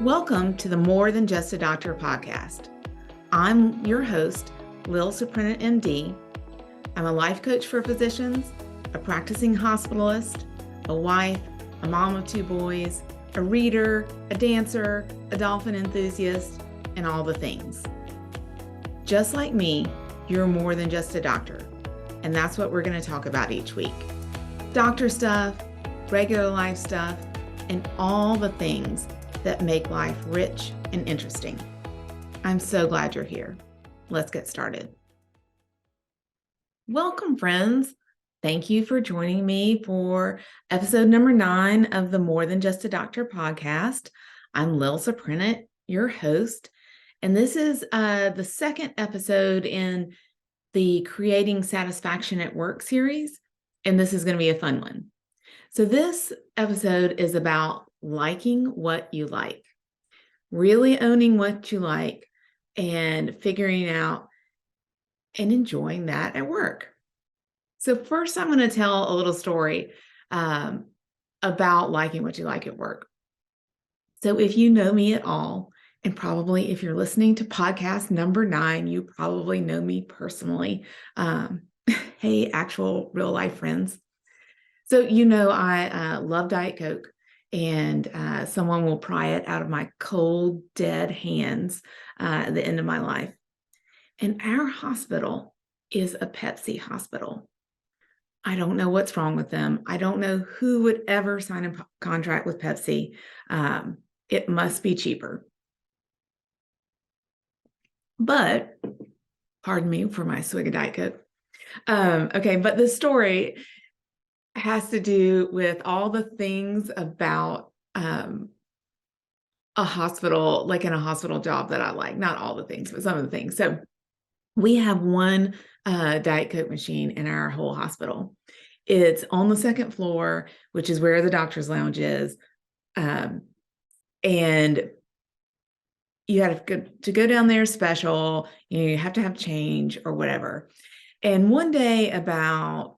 Welcome to the More Than Just a Doctor podcast. I'm your host, Lil Suprenant, MD. I'm a life coach for physicians, a practicing hospitalist, a wife, a mom of 2 boys, a reader, a dancer, a dolphin enthusiast, and all the things. Just like me, you're more than just a doctor, and that's what we're going to talk about each week. Doctor stuff, regular life stuff, and all the things that make life rich and interesting. I'm so glad you're here. Let's get started. Welcome, friends. Thank you for joining me for episode number 9 of the More Than Just a Doctor podcast. I'm Lil Suprenant, your host, and this is the second episode in the Creating Satisfaction at Work series, and this is going to be a fun one. So this episode is about liking what you like, really owning what you like and figuring out and enjoying that at work. So first, I'm going to tell a little story about liking what you like at work. So if you know me at all, and probably if you're listening to podcast number 9, you probably know me personally. Hey, actual real life friends. So you know I love Diet Coke. And someone will pry it out of my cold, dead hands at the end of my life. And our hospital is a Pepsi hospital. I don't know what's wrong with them. I don't know who would ever sign a contract with Pepsi. It must be cheaper. But, pardon me for my swig of Diet Coke. Okay, but the story has to do with all the things about a hospital, like in a hospital job that I like. Not all the things, but some of the things. So we have one Diet Coke machine in our whole hospital. It's on the 2nd floor, which is where the doctor's lounge is. And you have to go down there special. You have to have change or whatever. And one day about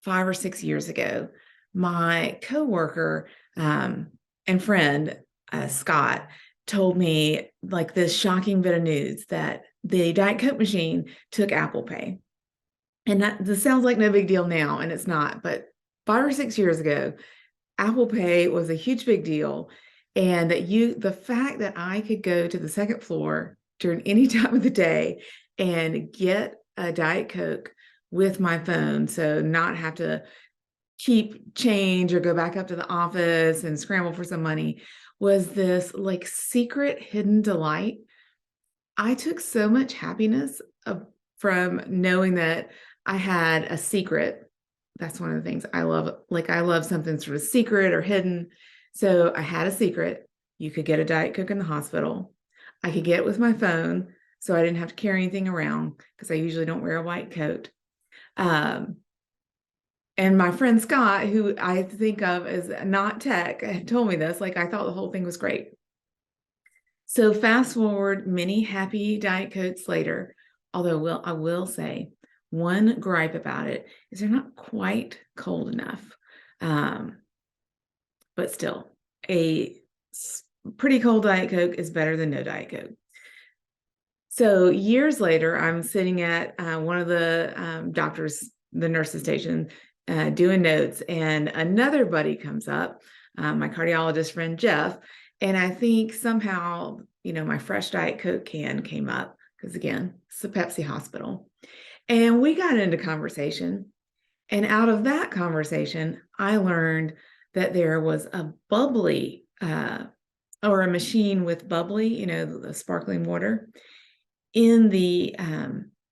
5 or 6 years ago, my coworker and friend, Scott, told me like this shocking bit of news that the Diet Coke machine took Apple Pay. And this sounds like no big deal now, and it's not, but 5 or 6 years ago, Apple Pay was a huge big deal. And that the fact that I could go to the 2nd floor during any time of the day and get a Diet Coke with my phone, so not have to keep change or go back up to the office and scramble for some money, was this like secret hidden delight. I took so much happiness from knowing that I had a secret. That's one of the things I love. Like I love something sort of secret or hidden. So I had a secret. You could get a Diet Coke in the hospital. I could get it with my phone, so I didn't have to carry anything around because I usually don't wear a white coat. And my friend Scott, who I think of as not tech, had told me this. Like I thought the whole thing was great. So fast forward many happy Diet Cokes later, although I will say one gripe about it is they're not quite cold enough. But still, a pretty cold Diet Coke is better than no Diet Coke. So years later, I'm sitting at one of the doctors, the nurse's station, doing notes, and another buddy comes up, my cardiologist friend, Jeff, and I think somehow, my fresh Diet Coke can came up because again, it's a Pepsi hospital. And we got into conversation, and out of that conversation, I learned that there was a bubbly or a machine with bubbly, the sparkling water in the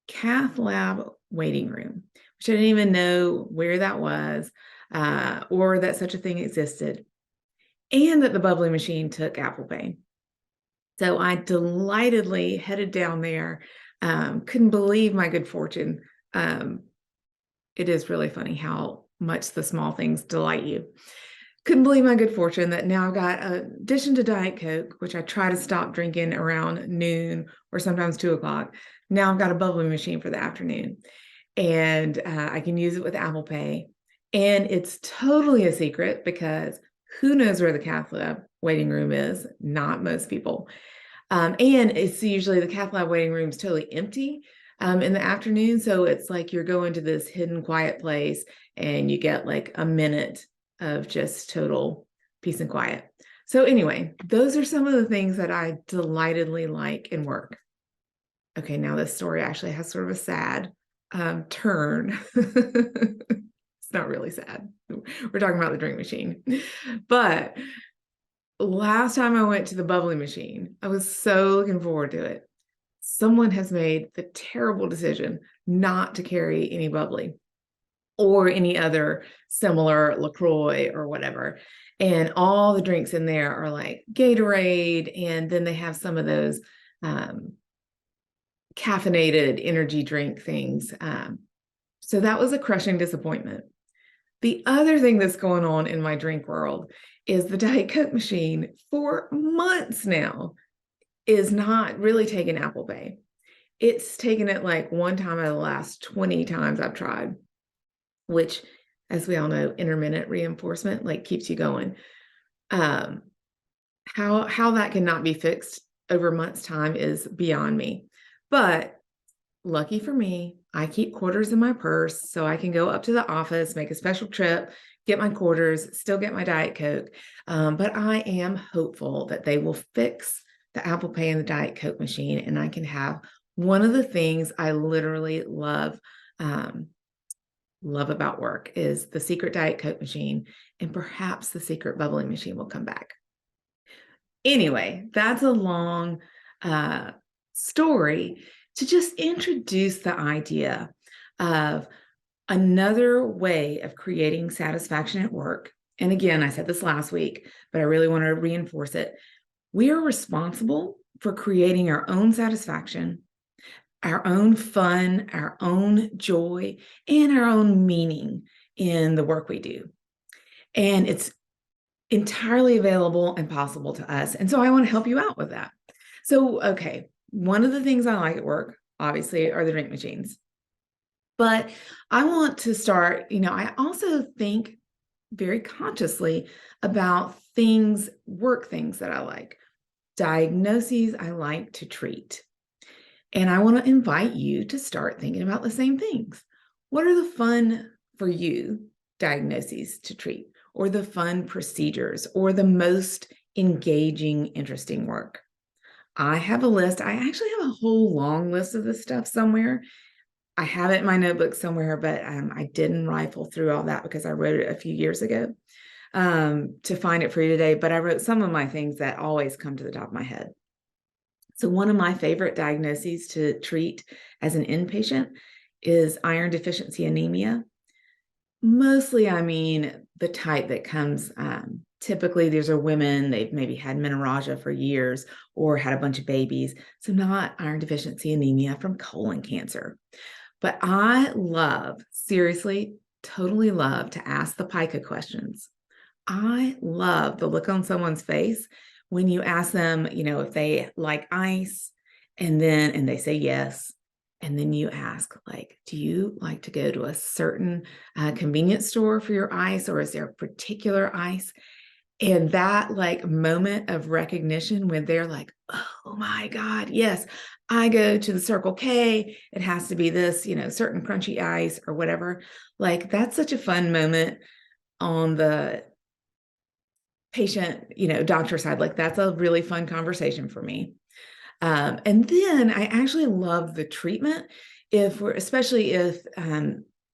cath lab waiting room, which I didn't even know where that was or that such a thing existed, and that the bubbly machine took Apple Pay. So I delightedly headed down there. Couldn't believe my good fortune. It is really funny how much the small things delight you. Couldn't believe my good fortune that now I've got, in addition to Diet Coke, which I try to stop drinking around noon or sometimes 2 o'clock, now I've got a bubbly machine for the afternoon. And I can use it with Apple Pay. And it's totally a secret because who knows where the cath lab waiting room is, not most people. And it's usually the cath lab waiting room is totally empty in the afternoon. So it's like you're going to this hidden, quiet place and you get like a minute of just total peace and quiet. So anyway, those are some of the things that I delightedly like in work. Okay, now this story actually has sort of a sad turn. It's not really sad. We're talking about the drink machine. But last time I went to the bubbly machine, I was so looking forward to it. Someone has made the terrible decision not to carry any bubbly or any other similar LaCroix or whatever. And all the drinks in there are like Gatorade, and then they have some of those caffeinated energy drink things. So that was a crushing disappointment. The other thing that's going on in my drink world is the Diet Coke machine for months now is not really taking Apple Pay. It's taken it like one time out of the last 20 times I've tried, which, as we all know, intermittent reinforcement like keeps you going. How that cannot be fixed over months' time is beyond me. But lucky for me, I keep quarters in my purse so I can go up to the office, make a special trip, get my quarters, still get my Diet Coke. But I am hopeful that they will fix the Apple Pay and the Diet Coke machine, and I can have one of the things I literally love about work is the secret Diet Coke machine, and perhaps the secret bubbly machine will come back. Anyway, that's a long story to just introduce the idea of another way of creating satisfaction at work. And again, I said this last week, but I really want to reinforce it. We are responsible for creating our own satisfaction, our own fun, our own joy, and our own meaning in the work we do. And it's entirely available and possible to us. And so I want to help you out with that. So, okay, one of the things I like at work, obviously, are the drink machines. But I want to start, I also think very consciously about work things that I like, diagnoses I like to treat. And I want to invite you to start thinking about the same things. What are the fun for you diagnoses to treat, or the fun procedures, or the most engaging, interesting work? I have a list. I actually have a whole long list of this stuff somewhere. I have it in my notebook somewhere, but I didn't rifle through all that because I wrote it a few years ago to find it for you today. But I wrote some of my things that always come to the top of my head. So one of my favorite diagnoses to treat as an inpatient is iron deficiency anemia. Mostly, I mean, the type that comes, typically these are women, they've maybe had menorrhagia for years or had a bunch of babies. So not iron deficiency anemia from colon cancer. But I love, seriously, totally love to ask the pica questions. I love the look on someone's face when you ask them, if they like ice, and they say yes. And then you ask, like, do you like to go to a certain convenience store for your ice, or is there a particular ice? And that like moment of recognition when they're like, oh my God, yes, I go to the Circle K, it has to be this, certain crunchy ice or whatever. Like that's such a fun moment on the patient, doctor side. Like that's a really fun conversation for me. And then I actually love the treatment especially if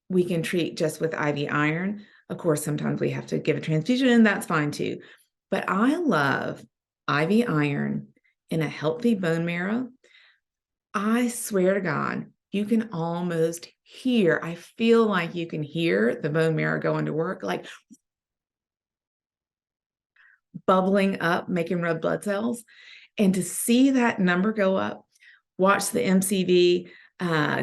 we can treat just with IV iron. Of course, sometimes we have to give a transfusion, and that's fine too. But I love IV iron in a healthy bone marrow. I swear to God, you can almost hear, I feel like you can hear the bone marrow going to work, like bubbling up, making red blood cells. And to see that number go up, watch the MCV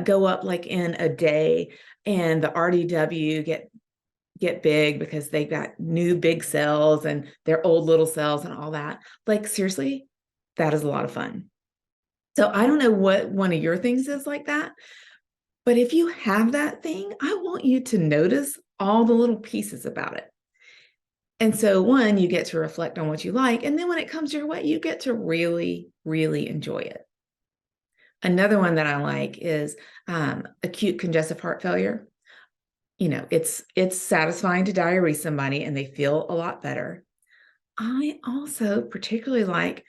go up like in a day, and the RDW get big because they got new big cells and their old little cells and all that. Like seriously, that is a lot of fun. So I don't know what one of your things is like that, but if you have that thing, I want you to notice all the little pieces about it. And so, one, you get to reflect on what you like. And then when it comes your way, you get to really, really enjoy it. Another one that I like is acute congestive heart failure. It's satisfying to diurese somebody and they feel a lot better. I also particularly like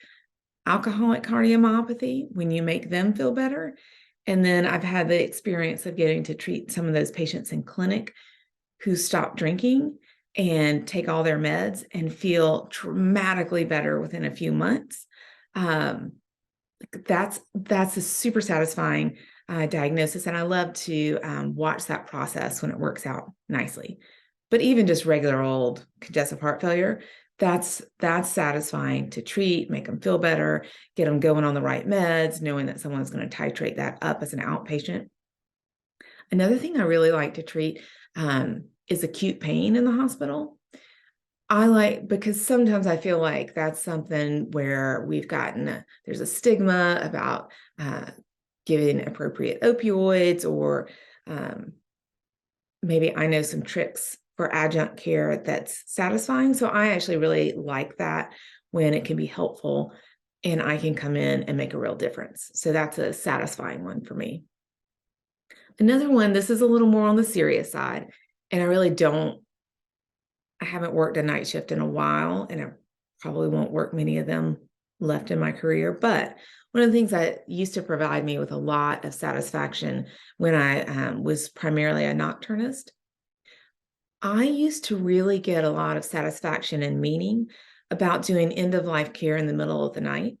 alcoholic cardiomyopathy when you make them feel better. And then I've had the experience of getting to treat some of those patients in clinic who stop drinking and take all their meds and feel dramatically better within a few months. Um, that's a super satisfying diagnosis, and I love to watch that process when it works out nicely. But even just regular old congestive heart failure, that's satisfying to treat, make them feel better, get them going on the right meds, knowing that someone's going to titrate that up as an outpatient. Another thing I really like to treat is acute pain in the hospital. I like, because sometimes I feel like that's something where there's a stigma about giving appropriate opioids, or maybe I know some tricks for adjunct care that's satisfying. So I actually really like that when it can be helpful and I can come in and make a real difference. So that's a satisfying one for me. Another one, this is a little more on the serious side, and I haven't worked a night shift in a while, and I probably won't work many of them left in my career. But one of the things that used to provide me with a lot of satisfaction when I was primarily a nocturnist, I used to really get a lot of satisfaction and meaning about doing end of life care in the middle of the night.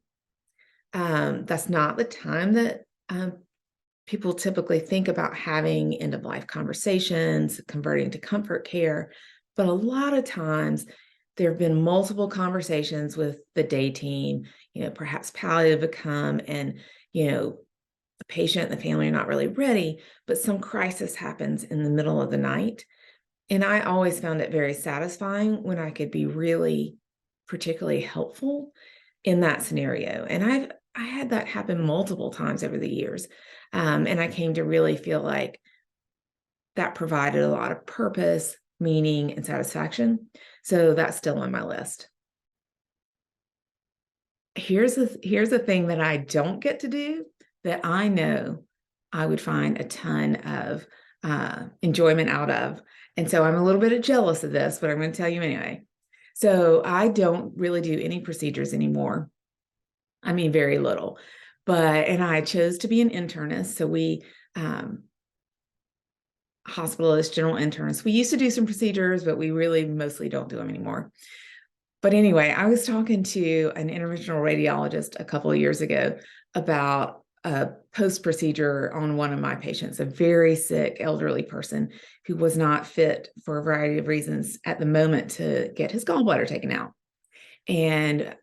That's not the time that people typically think about having end of life conversations, converting to comfort care. But a lot of times there have been multiple conversations with the day team, perhaps palliative have come and, the patient and the family are not really ready, but some crisis happens in the middle of the night. And I always found it very satisfying when I could be really particularly helpful in that scenario. And I had that happen multiple times over the years. And I came to really feel like that provided a lot of purpose, meaning, and satisfaction. So that's still on my list. Here's a thing that I don't get to do that I know I would find a ton of enjoyment out of. And so I'm a little bit jealous of this, but I'm going to tell you anyway. So I don't really do any procedures anymore. I mean, very little. And I chose to be an internist. So we, hospitalist, general internists, we used to do some procedures, but we really mostly don't do them anymore. But anyway, I was talking to an interventional radiologist a couple of years ago about a post-procedure on one of my patients, a very sick elderly person who was not fit for a variety of reasons at the moment to get his gallbladder taken out. And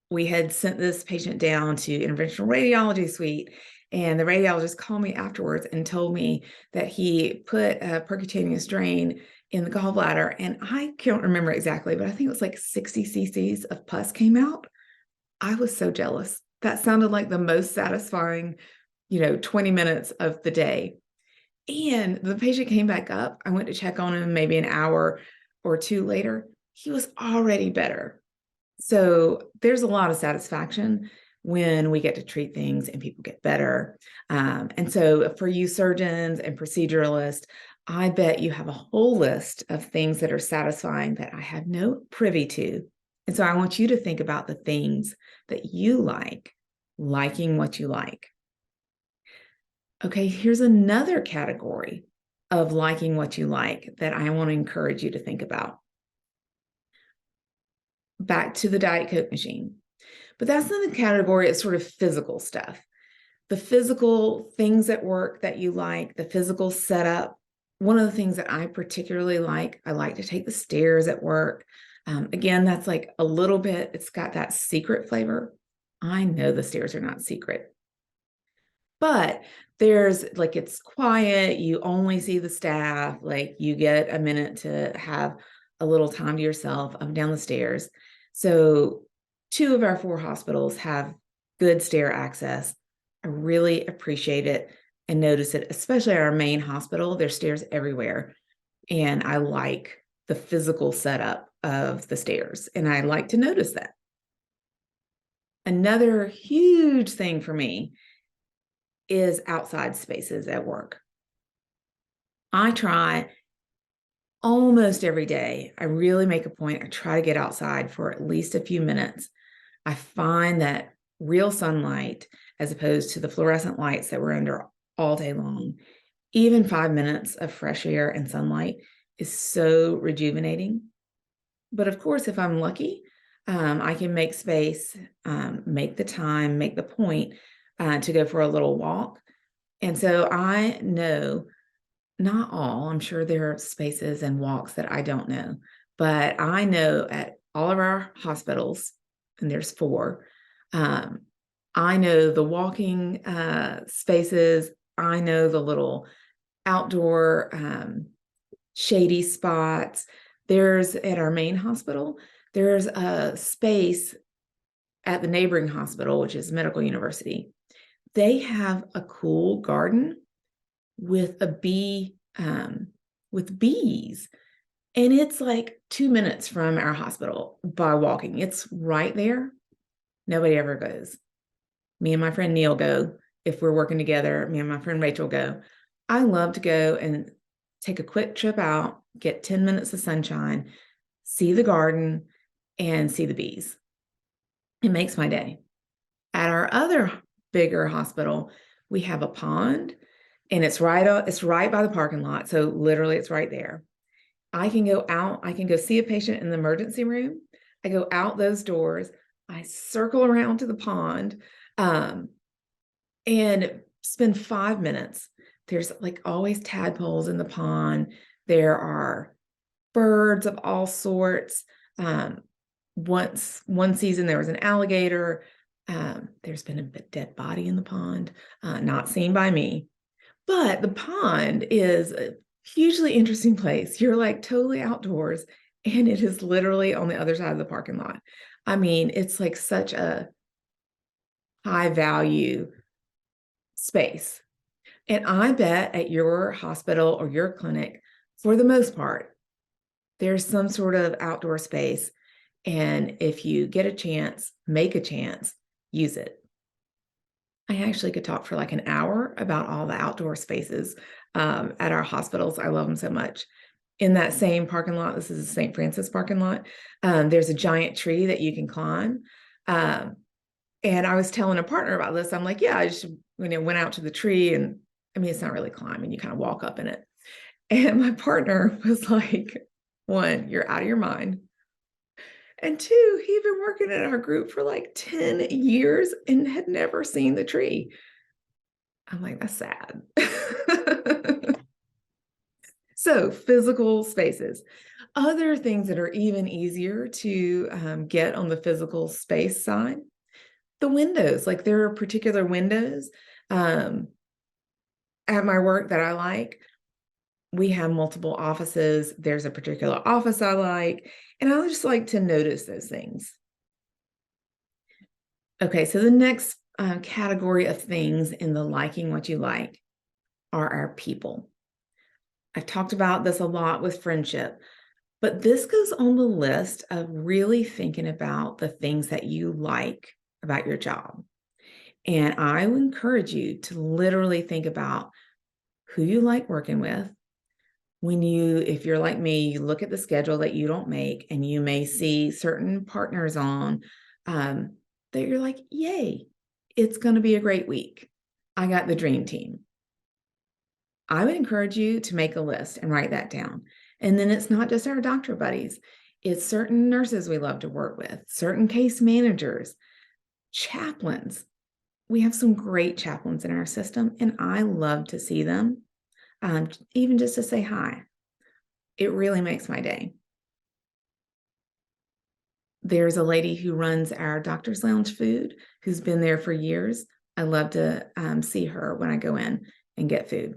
we had sent this patient down to interventional radiology suite, and the radiologist called me afterwards and told me that he put a percutaneous drain in the gallbladder, and I can't remember exactly, but I think it was like 60 cc's of pus came out. I was so jealous. That sounded like the most satisfying, 20 minutes of the day. And the patient came back up. I went to check on him maybe an hour or two later. He was already better. So there's a lot of satisfaction when we get to treat things and people get better. And so for you surgeons and proceduralists, I bet you have a whole list of things that are satisfying that I have no privy to. And so I want you to think about the things that you like, liking what you like. Okay, here's another category of liking what you like that I want to encourage you to think about. Back to the Diet Coke machine. But that's in the category of sort of physical stuff. The physical things at work that you like, the physical setup. One of the things that I particularly like, I like to take the stairs at work. Again, that's like a little bit, it's got that secret flavor. I know the stairs are not secret. But there's like, it's quiet, you only see the staff, like you get a minute to have a little time to yourself up and down the stairs. So 2 of our 4 hospitals have good stair access. I really appreciate it and notice it, especially our main hospital. There's stairs everywhere. And I like the physical setup of the stairs. And I like to notice that. Another huge thing for me is outside spaces at work. I try almost every day. I really make a point. I try to get outside for at least a few minutes. I find that real sunlight, as opposed to the fluorescent lights that we're under all day long, even 5 minutes of fresh air and sunlight is so rejuvenating. But of course, if I'm lucky, I can make space, make the time, make the point to go for a little walk. And so I know, not all, I'm sure there are spaces and walks that I don't know, but I know at all of our hospitals, and there's 4, I know the walking spaces, I know the little outdoor shady spots. There's at our main hospital, there's a space at the neighboring hospital, which is Medical University. They have a cool garden with a bee, with bees. And it's like 2 minutes from our hospital by walking. It's right there. Nobody ever goes. Me and my friend Neil go. If we're working together, me and my friend Rachel go. I love to go and take a quick trip out, get 10 minutes of sunshine, see the garden, and see the bees. It makes my day. At our other bigger hospital, we have a pond, and it's right by the parking lot. So literally it's right there. I can go out, I can go see a patient in the emergency room. I go out those doors, I circle around to the pond, and spend 5 minutes. There's like always tadpoles in the pond. There are birds of all sorts. One season there was an alligator. There's been a dead body in the pond, not seen by me. But the pond is a hugely interesting place. You're like totally outdoors, and it is literally on the other side of the parking lot. I mean, it's like such a high value space. And I bet at your hospital or your clinic, for the most part, there's some sort of outdoor space. And if you get a chance, make a chance, use it. I actually could talk for like an hour about all the outdoor spaces at our hospitals. I love them so much. In that same parking lot, this is the St. Francis parking lot, there's a giant tree that you can climb. And I was telling a partner about this. I'm like, yeah, I just went out to the tree, and I mean, it's not really climbing. You kind of walk up in it. And my partner was like, 1, you're out of your mind. And 2, he'd been working in our group for like 10 years and had never seen the tree. I'm like, that's sad. So physical spaces. Other things that are even easier to get on the physical space side, the windows. Like there are particular windows at my work that I like. We have multiple offices. There's a particular office I like, and I just like to notice those things. Okay, so the next category of things in the liking what you like are our people. I've talked about this a lot with friendship, but this goes on the list of really thinking about the things that you like about your job. And I would encourage you to literally think about who you like working with. If you're like me, you look at the schedule that you don't make, and you may see certain partners on that you're like, yay, it's going to be a great week. I got the dream team. I would encourage you to make a list and write that down. And then it's not just our doctor buddies, it's certain nurses we love to work with, certain case managers, chaplains. We have some great chaplains in our system, and I love to see them, even just to say hi. It really makes my day. There's a lady who runs our Doctor's Lounge food who's been there for years. I love to see her when I go in and get food.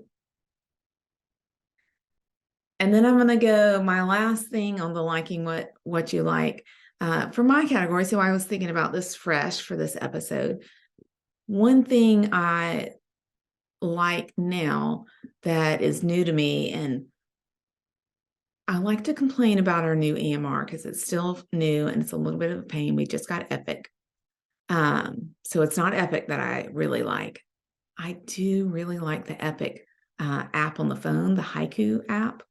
And then I'm going to go my last thing on the liking what you like for my category. So I was thinking about this fresh for this episode. One thing I like now that is new to me, and I like to complain about our new EMR because it's still new and it's a little bit of a pain. We just got Epic. So it's not Epic that I really like. I do really like the Epic app on the phone, the Haiku app.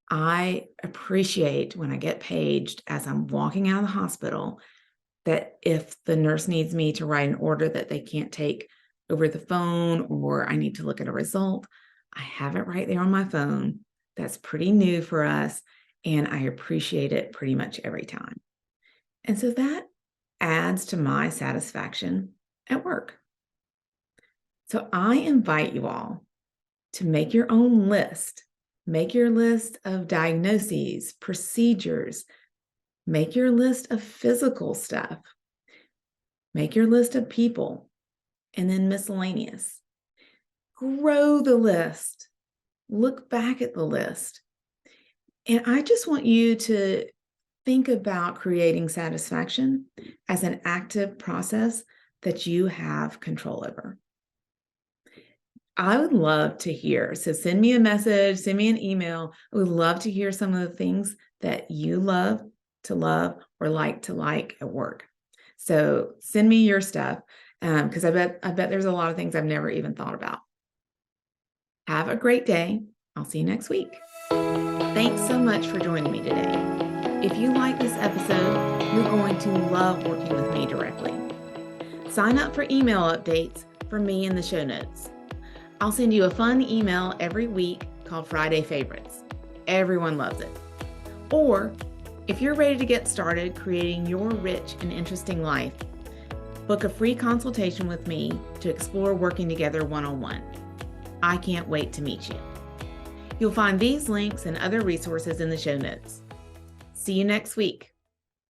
I appreciate when I get paged as I'm walking out of the hospital that if the nurse needs me to write an order that they can't take over the phone or I need to look at a result, I have it right there on my phone. That's pretty new for us, and I appreciate it pretty much every time. And so that adds to my satisfaction at work. So I invite you all to make your own list. Make your list of diagnoses, procedures, make your list of physical stuff, make your list of people, and then miscellaneous. Grow the list. Look back at the list. And I just want you to think about creating satisfaction as an active process that you have control over. I would love to hear. So send me a message, send me an email. I would love to hear some of the things that you love or like to like at work. So send me your stuff because I bet there's a lot of things I've never even thought about. Have a great day. I'll see you next week. Thanks so much for joining me today. If you like this episode, you're going to love working with me directly. Sign up for email updates from me in the show notes. I'll send you a fun email every week called Friday Favorites. Everyone loves it. Or if you're ready to get started creating your rich and interesting life, book a free consultation with me to explore working together one-on-one. I can't wait to meet you. You'll find these links and other resources in the show notes. See you next week.